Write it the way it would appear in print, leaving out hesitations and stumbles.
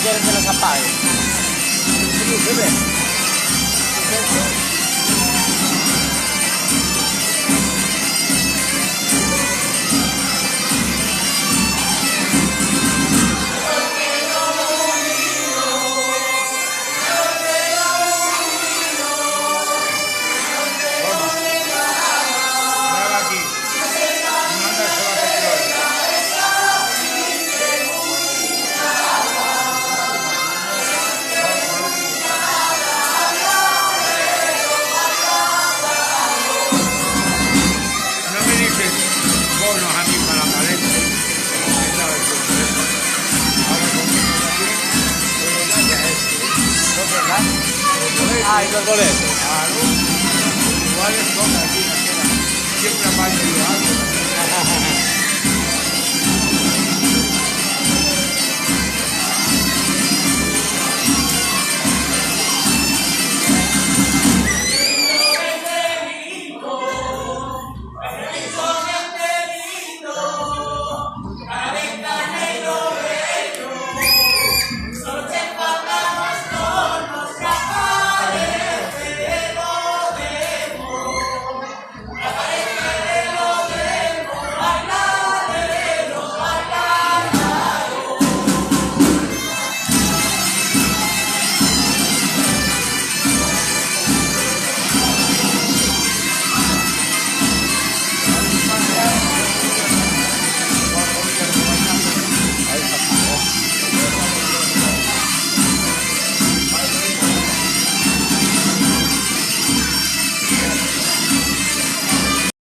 quieren que las apague. Sí, ve. Bonos a mí para la maleta. Ahora comemos aquí, pero gracias a esto. ¿Los verdad? Ah, y los boletos. Claro. Igual es cosa aquí, siempre apaño yo algo.